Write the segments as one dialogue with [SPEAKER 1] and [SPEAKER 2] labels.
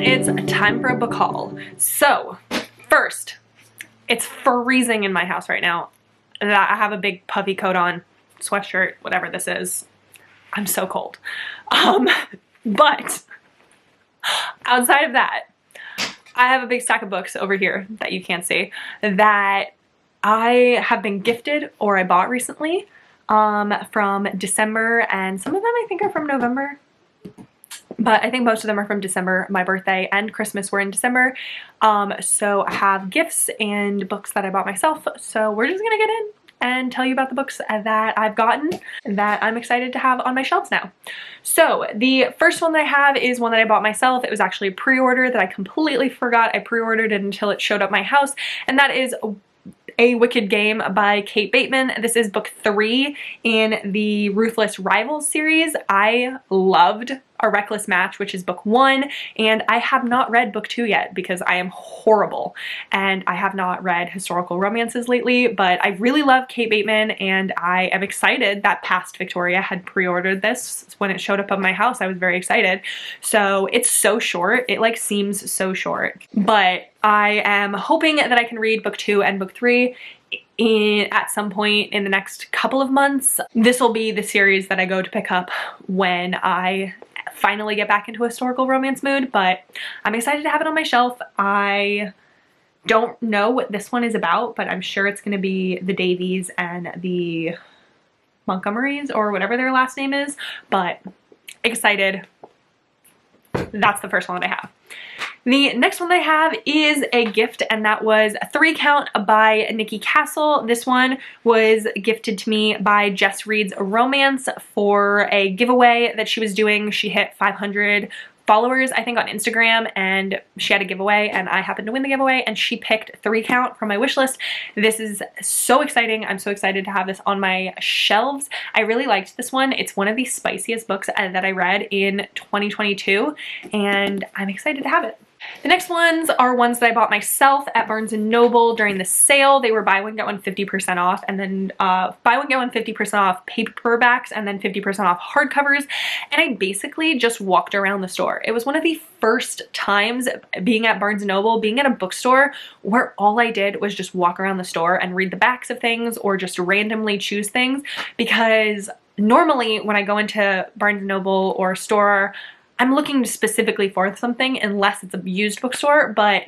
[SPEAKER 1] it's time for a book haul. So, first, it's freezing in my house right now. I have a big puffy coat on, sweatshirt, whatever this is. I'm so cold. But outside of that, I have a big stack of books over here that you can't see that I have been gifted or I bought recently from December, and some of them I think are from November. But I think most of them are from December. My birthday and Christmas were in December. So I have gifts and books that I bought myself. So we're just gonna get in and tell you about the books that I've gotten that I'm excited to have on my shelves now. So the first one that I have is one that I bought myself. It was actually a pre-order that I completely forgot I pre-ordered it until it showed up my house. And that is A Wicked Game by Kate Bateman. This is book 3 in the Ruthless Rivals series. I loved A Reckless Match, which is book 1, and I have not read book 2 yet because I am horrible and I have not read historical romances lately, but I really love Kate Bateman and I am excited that Past Victoria had pre-ordered this. When it showed up at my house, I was very excited. So it's so short. It like seems so short, but I am hoping that I can read book 2 and book 3 at some point in the next couple of months. This will be the series that I go to pick up when I finally get back into a historical romance mood, but I'm excited to have it on my shelf. I don't know what this one is about, but I'm sure it's going to be the Davies and the Montgomerys or whatever their last name is, but excited. That's the first one that I have. The next one that I have is a gift, and that was a 3 Count by Nikki Castle. This one was gifted to me by Jess Reads a Romance for a giveaway that she was doing. She hit 500 followers, I think, on Instagram, and she had a giveaway, and I happened to win the giveaway, and she picked 3 Count from my wish list. This is so exciting. I'm so excited to have this on my shelves. I really liked this one. It's one of the spiciest books that I read in 2022, and I'm excited to have it. The next ones are ones that I bought myself at Barnes & Noble during the sale. They were buy one get one 50% off, and then buy one get one 50% off paperbacks and then 50% off hardcovers. And I basically just walked around the store. It was one of the first times being at Barnes & Noble, being at a bookstore, where all I did was just walk around the store and read the backs of things or just randomly choose things, because normally when I go into Barnes & Noble or a store, I'm looking specifically for something unless it's a used bookstore, but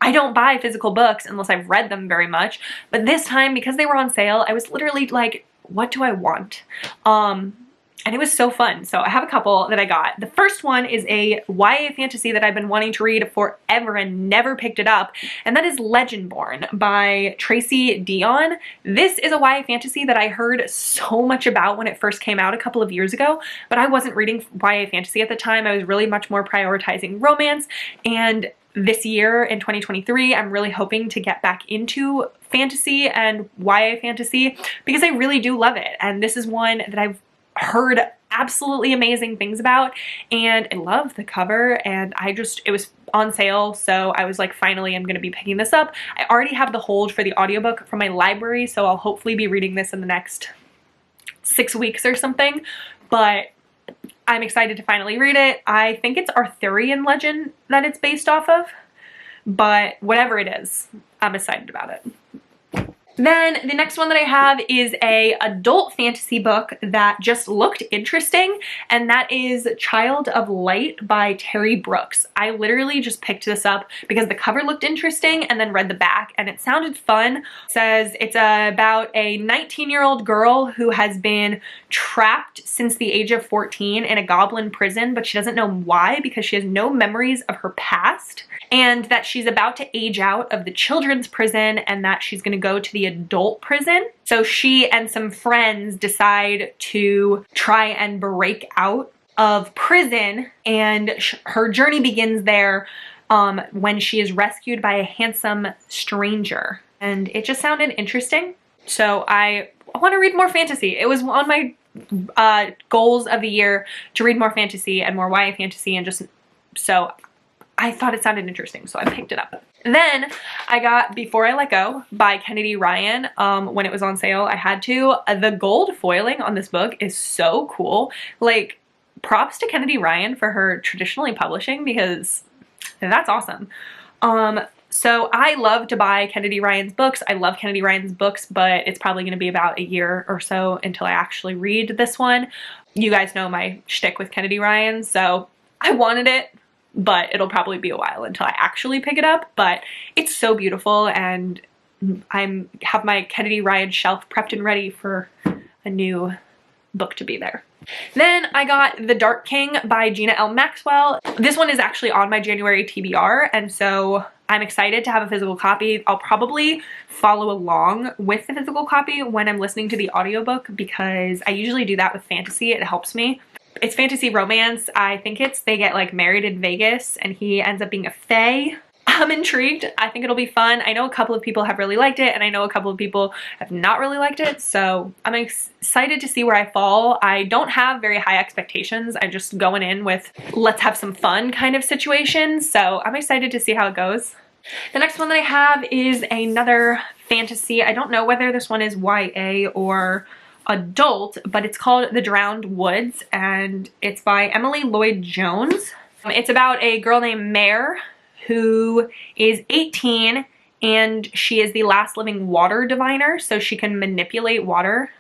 [SPEAKER 1] I don't buy physical books unless I've read them very much. But this time, because they were on sale, I was literally like, what do I want? And it was so fun. So I have a couple that I got. The first one is a YA fantasy that I've been wanting to read forever and never picked it up, and that is Legendborn by Tracy Dion. This is a YA fantasy that I heard so much about when it first came out a couple of years ago, but I wasn't reading YA fantasy at the time. I was really much more prioritizing romance, and this year in 2023, I'm really hoping to get back into fantasy and YA fantasy because I really do love it. And this is one that I've heard absolutely amazing things about, and I love the cover, and it was on sale, so I was like, finally I'm gonna be picking this up. I already have the hold for the audiobook from my library, so I'll hopefully be reading this in the next 6 weeks or something, but I'm excited to finally read it. I think it's Arthurian legend that it's based off of, but whatever it is, I'm excited about it. Then the next one that I have is a adult fantasy book that just looked interesting, and that is Child of Light by Terry Brooks. I literally just picked this up because the cover looked interesting and then read the back and it sounded fun. It says it's about a 19-year-old girl who has been trapped since the age of 14 in a goblin prison, but she doesn't know why because she has no memories of her past, and that she's about to age out of the children's prison and that she's going to go to the adult prison. So she and some friends decide to try and break out of prison, and her journey begins there when she is rescued by a handsome stranger. And it just sounded interesting. So I want to read more fantasy. It was on my goals of the year to read more fantasy and more YA fantasy, and just so I thought it sounded interesting, so I picked it up. Then I got Before I Let Go by Kennedy Ryan. When it was on sale, I had to. The gold foiling on this book is so cool. Like, props to Kennedy Ryan for her traditionally publishing, because That's awesome. So I love to buy Kennedy Ryan's books. I love Kennedy Ryan's books, but it's probably going to be about a year or so until I actually read this one. You guys know my shtick with Kennedy Ryan, so I wanted it, but it'll probably be a while until I actually pick it up. But it's so beautiful, and I have my Kennedy Ryan shelf prepped and ready for a new book to be there. Then I got The Dark King by Gina L. Maxwell. This one is actually on my January TBR, and so I'm excited to have a physical copy. I'll probably follow along with the physical copy when I'm listening to the audiobook, because I usually do that with fantasy. It helps me. It's fantasy romance. I think they get like married in Vegas and he ends up being a fae. I'm intrigued. I think it'll be fun. I know a couple of people have really liked it, and I know a couple of people have not really liked it, so I'm excited to see where I fall. I don't have very high expectations. I'm just going in with let's have some fun kind of situation, so I'm excited to see how it goes. The next one that I have is another fantasy. I don't know whether this one is YA or adult, but it's called The Drowned Woods, and it's by Emily Lloyd Jones. It's about a girl named Mare who is 18, and she is the last living water diviner, so she can manipulate water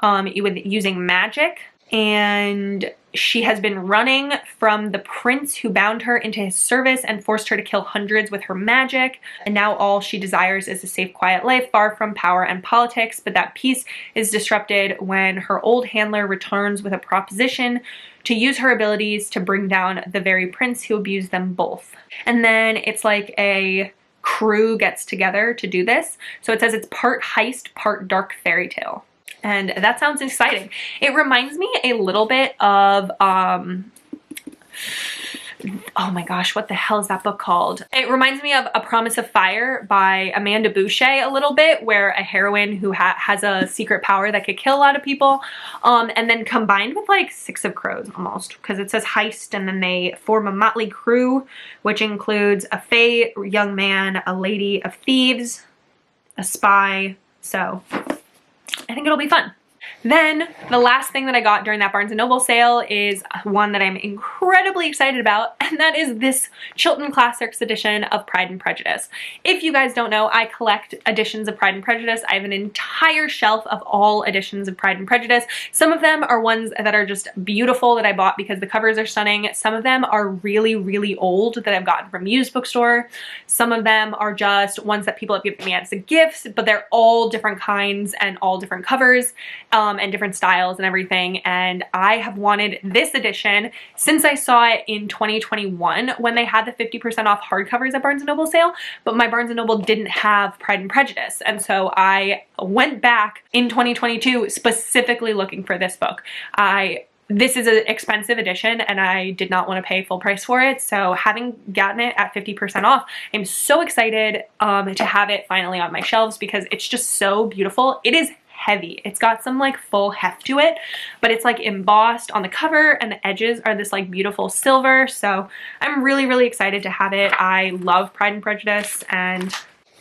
[SPEAKER 1] using magic. And she has been running from the prince who bound her into his service and forced her to kill hundreds with her magic. And now all she desires is a safe, quiet life far from power and politics. But that peace is disrupted when her old handler returns with a proposition to use her abilities to bring down the very prince who abused them both. And then it's like a crew gets together to do this. So it says it's part heist, part dark fairy tale. And that sounds exciting. It reminds me a little bit of, oh my gosh, what the hell is that book called? It reminds me of A Promise of Fire by Amanda Boucher a little bit, where a heroine who has a secret power that could kill a lot of people, and then combined with like Six of Crows almost, because it says heist, and then they form a motley crew, which includes a fae young man, a lady of thieves, a spy, so I think it'll be fun. Then the last thing that I got during that Barnes & Noble sale is one that I'm incredibly excited about, and that is this Chilton Classics edition of Pride and Prejudice. If you guys don't know, I collect editions of Pride and Prejudice. I have an entire shelf of all editions of Pride and Prejudice. Some of them are ones that are just beautiful that I bought because the covers are stunning. Some of them are really, really old that I've gotten from used bookstore. Some of them are just ones that people have given me as a gift, but they're all different kinds and all different covers. And different styles and everything, and I have wanted this edition since I saw it in 2021 when they had the 50% off hardcovers at Barnes & Noble sale, but my Barnes & Noble didn't have Pride and Prejudice, and so I went back in 2022 specifically looking for this book. This is an expensive edition and I did not want to pay full price for it, so having gotten it at 50% off, I'm so excited to have it finally on my shelves because it's just so beautiful. It is heavy. It's got some like full heft to it, but it's like embossed on the cover and the edges are this like beautiful silver. So I'm really, really excited to have it. I love Pride and Prejudice and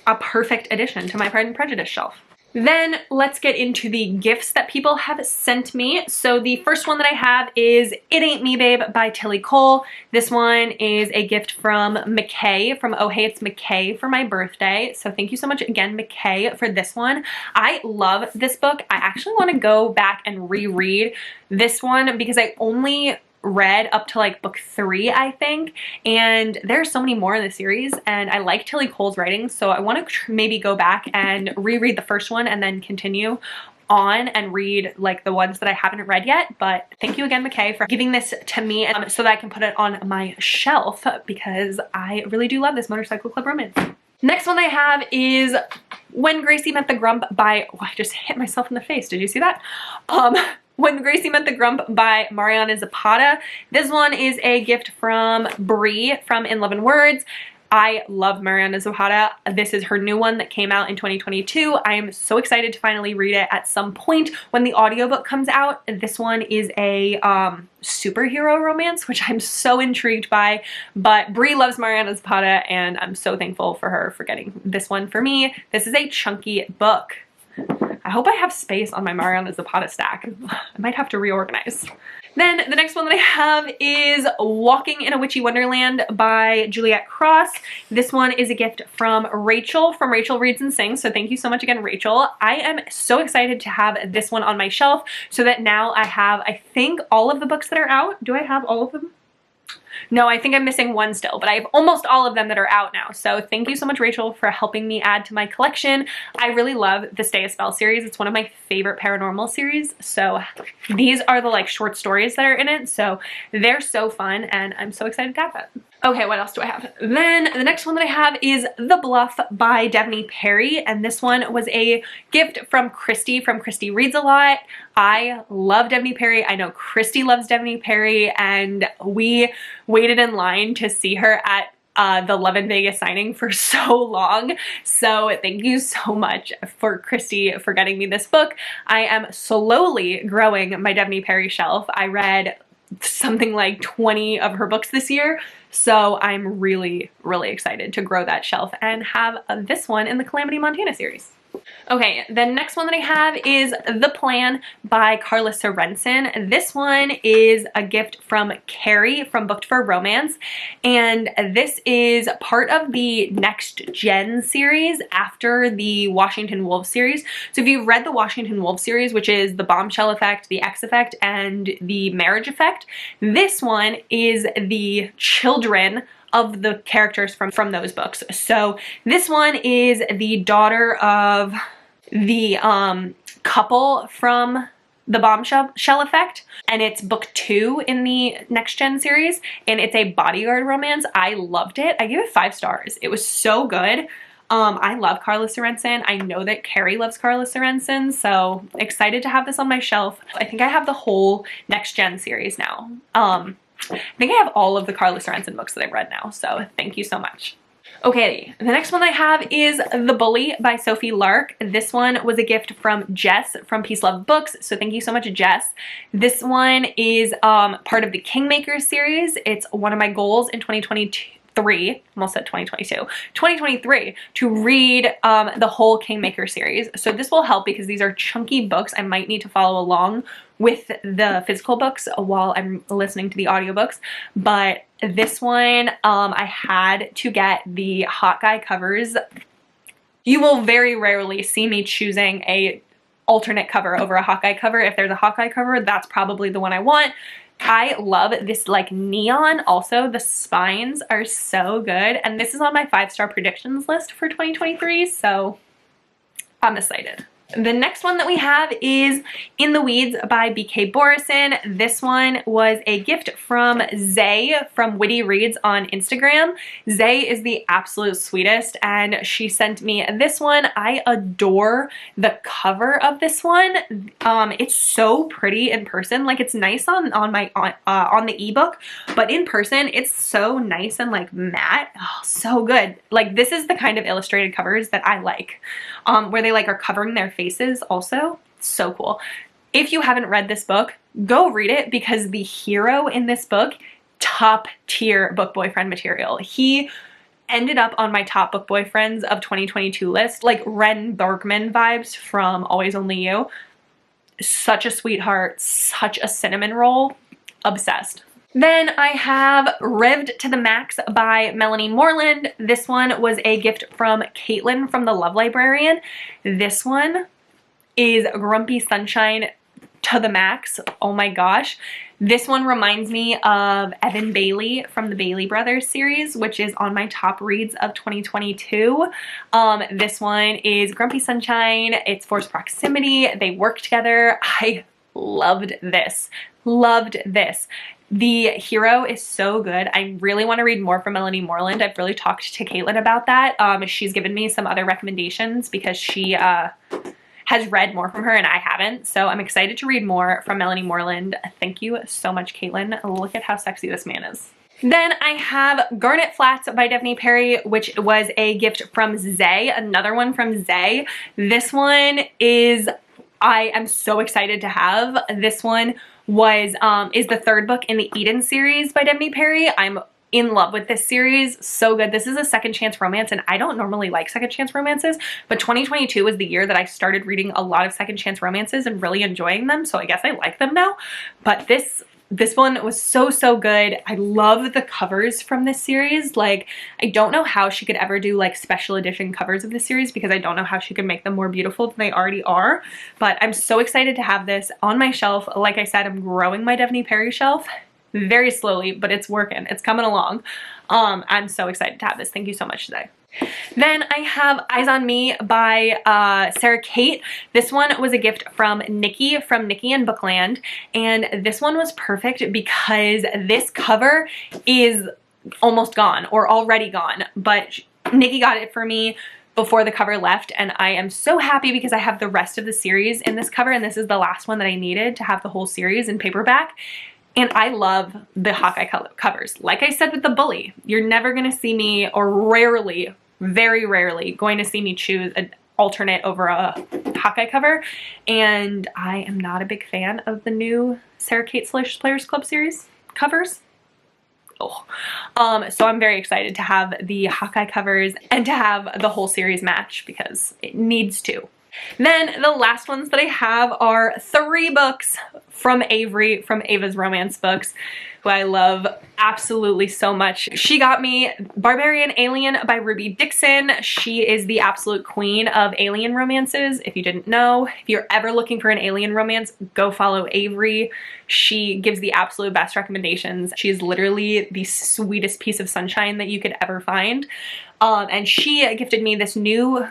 [SPEAKER 1] a perfect addition to my Pride and Prejudice shelf. Then let's get into the gifts that people have sent me. So the first one that I have is It Ain't Me Babe by Tilly Cole. This one is a gift from Michae, from Oh Hey It's Michae, for my birthday. So thank you so much again, Michae, for this one. I love this book. I actually want to go back and reread this one because I only read up to like book 3, I think, and there's so many more in the series, and I like Tilly Cole's writing, so I want to maybe go back and reread the first one and then continue on and read like the ones that I haven't read yet. But thank you again, Michae, for giving this to me so that I can put it on my shelf because I really do love this Motorcycle Club romance. Next one I have is When Gracie Met the Grump by, oh, I just hit myself in the face. Did you see that? When Gracie Met the Grump by Mariana Zapata. This one is a gift from Bree from In Love and Words. I love Mariana Zapata. This is her new one that came out in 2022. I am so excited to finally read it at some point when the audiobook comes out. This one is a superhero romance, which I'm so intrigued by, but Bree loves Mariana Zapata and I'm so thankful for her for getting this one for me. This is a chunky book. I hope I have space on my Mariana Zapata stack. I might have to reorganize. Then the next one that I have is Walking in a Witchy Wonderland by Juliet Cross. This one is a gift from Rachel Reads and Sings. So thank you so much again, Rachel. I am so excited to have this one on my shelf so that now I have, I think, all of the books that are out. Do I have all of them? No, I think I'm missing one still, but I have almost all of them that are out now. So thank you so much, Rachel, for helping me add to my collection. I really love the Stay a Spell series. It's one of my favorite paranormal series. So these are the like short stories that are in it. So they're so fun and I'm so excited to have that. Okay, what else do I have? Then the next one that I have is The Bluff by Devney Perry, and this one was a gift from Christi from Christi Reads a Lot. I love Devney Perry. I know Christi loves Devney Perry, and we waited in line to see her at the Love in Vegas signing for so long. So thank you so much for Christi for getting me this book. I am slowly growing my Devney Perry shelf. I read something like 20 of her books this year. So I'm really, really excited to grow that shelf and have this one in the Calamity Montana series. Okay, the next one that I have is The Plan by Carla Sorensen. This one is a gift from Kerry from Booked for Romance, and this is part of the Next Gen series after the Washington Wolves series. So if you've read the Washington Wolves series, which is The Bombshell Effect, The X Effect, and The Marriage Effect, this one is the children of the characters from those books. So this one is the daughter of the couple from The Bombshell Effect, and it's book 2 in the Next Gen series, and it's a bodyguard romance. I loved it. I gave it 5 stars. It was so good. I love Carla Sorensen. I know that Kerry loves Carla Sorensen, so excited to have this on my shelf. I think I have the whole Next Gen series now. I think I have all of the Carla Sorensen books that I've read now, so thank you so much. Okay, the next one I have is The Bully by Sophie Lark. This one was a gift from Jess from Peace Love Books, so thank you so much, Jess. This one is part of the Kingmaker series. It's one of my goals in 2023, almost said 2023, to read the whole Kingmaker series. So this will help because these are chunky books. I might need to follow along with the physical books while I'm listening to the audiobooks, but this one I had to get the Hawkeye covers. You will very rarely see me choosing a alternate cover over a Hawkeye cover. If there's a Hawkeye cover, that's probably the one I want. I love this like neon. Also, the spines are so good, and this is on my 5-star predictions list for 2023, so I'm excited. The next one that we have is In the Weeds by BK Borison. This one was a gift from Zay from Witty Reads on Instagram. Zay is the absolute sweetest, and she sent me this one. I adore the cover of this one. It's so pretty in person. Like, it's nice on the ebook, but in person it's so nice and like matte. Oh, so good. Like, this is the kind of illustrated covers that I like, where they like are covering their faces also. So cool. If you haven't read this book, go read it, because the hero in this book, top tier book boyfriend material. He ended up on my top book boyfriends of 2022 list, like Ren Bergman vibes from Always Only You. Such a sweetheart, such a cinnamon roll. Obsessed. Then I have Revved to the Max by Melanie Moreland. This one was a gift from Caitlin from The Love Librarian. This one is Grumpy Sunshine to the max. Oh my gosh. This one reminds me of Evan Bailey from the Bailey Brothers series, which is on my top reads of 2022. This one is Grumpy Sunshine. It's forced proximity. They work together. I loved this. Loved this. The hero is so good. I really want to read more from Melanie Moreland. I've really talked to Caitlin about that. She's given me some other recommendations because she has read more from her and I haven't. So I'm excited to read more from Melanie Moreland. Thank you so much, Caitlin. Look at how sexy this man is. Then I have Garnet Flats by Devney Perry, which was a gift from Zay, another one from Zay. This one is, I am so excited to have. This one was is the 3rd book in the Eden series by Devney Perry. I'm in love with this series. So good. This is a second chance romance, and I don't normally like second chance romances, but 2022 was the year that I started reading a lot of second chance romances and really enjoying them, so I guess I like them now. But this This one was so, so good. I love the covers from this series. Like, I don't know how she could ever do like special edition covers of this series because I don't know how she could make them more beautiful than they already are. But I'm so excited to have this on my shelf. Like I said, I'm growing my Devney Perry shelf very slowly, but it's working. It's coming along. I'm so excited to have this. Thank you so much today. Then I have Eyes on Me by Sarah Kate. This one was a gift from Nikki and Bookland, and this one was perfect because this cover is almost gone or already gone, but Nikki got it for me before the cover left, and I am so happy because I have the rest of the series in this cover, and this is the last one that I needed to have the whole series in paperback. And I love the Hawkeye covers. Like I said with the Bully, you're never going to see me, or rarely, very rarely, going to see me choose an alternate over a Hawkeye cover. And I am not a big fan of the new Sarah Kate Salacious Players Club series covers. Oh. So I'm very excited to have the Hawkeye covers and to have the whole series match because it needs to. Then the last ones that I have are 3 books from Averie, from Ava's Romance Books, who I love absolutely so much. She got me Barbarian Alien by Ruby Dixon. She is the absolute queen of alien romances. If you didn't know, if you're ever looking for an alien romance, go follow Averie. She gives the absolute best recommendations. She is literally the sweetest piece of sunshine that you could ever find. And she gifted me this new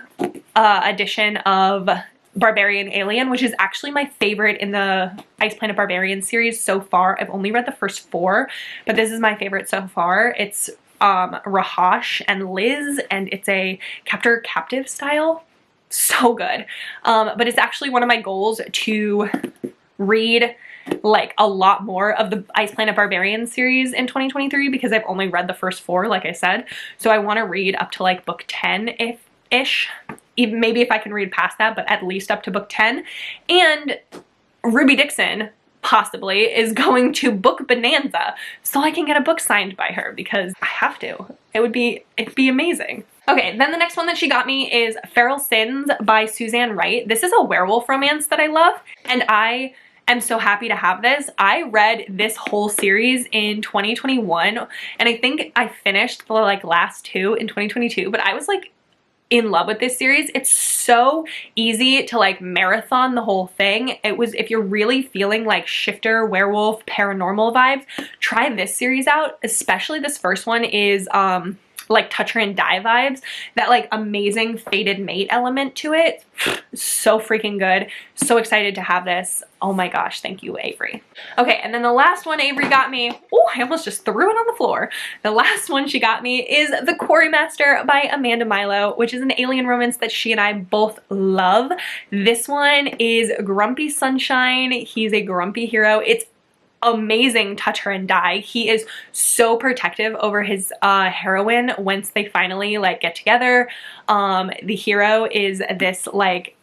[SPEAKER 1] edition of Barbarian Alien, which is actually my favorite in the Ice Planet Barbarian series so far. I've only read the first 4, but this is my favorite so far. It's Rahash and Liz, and it's a captor-captive style. So good. But it's actually one of my goals to read like a lot more of the Ice Planet Barbarian series in 2023 because I've only read the first 4, like I said. So I want to read up to like book 10-ish. Even maybe if I can read past that, but at least up to book 10. And Ruby Dixon possibly is going to Book Bonanza so I can get a book signed by her because I have to. It'd be amazing. Okay, then the next one that she got me is Feral Sins by Suzanne Wright. This is a werewolf romance that I love, and I am so happy to have this. I read this whole series in 2021, and I think I finished the like last 2 in 2022, but I was like in love with this series. It's so easy to like marathon the whole thing. It was, if you're really feeling like shifter, werewolf, paranormal vibes, try this series out. Especially this first one is like touch her and die vibes. That like amazing fated mate element to it. So freaking good. So excited to have this. Oh my gosh, thank you, Averie. Okay, and then the last one Averie got me, oh, I almost just threw it on the floor. The last one she got me is The Quarry Master by Amanda Milo, which is an alien romance that she and I both love. This one is Grumpy Sunshine. He's a grumpy hero. It's amazing touch her and die. He is so protective over his heroine once they finally like get together. The hero is this like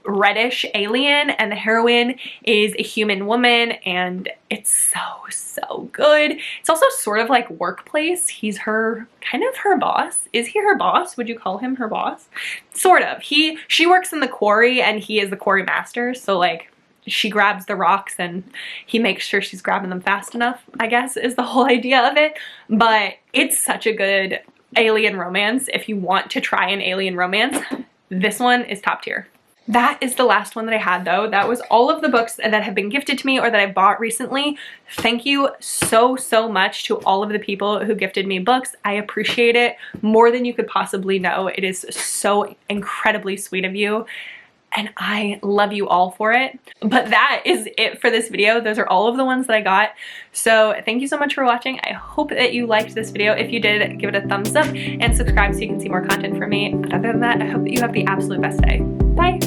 [SPEAKER 1] reddish alien and the heroine is a human woman, and it's so good. It's also sort of like workplace. He's her kind of her boss. Is he her boss? Would you call him her boss? Sort of. She works in the quarry and he is the quarry master, so like she grabs the rocks and he makes sure she's grabbing them fast enough, I guess is the whole idea of it. But it's such a good alien romance. If you want to try an alien romance, this one is top tier. That is the last one that I had though. That was all of the books that have been gifted to me or that I bought recently. Thank you so much to all of the people who gifted me books. I appreciate it more than you could possibly know. It is so incredibly sweet of you, and I love you all for it. But that is it for this video. Those are all of the ones that I got. So thank you so much for watching. I hope that you liked this video. If you did, give it a thumbs up and subscribe so you can see more content from me. But other than that, I hope that you have the absolute best day. Bye.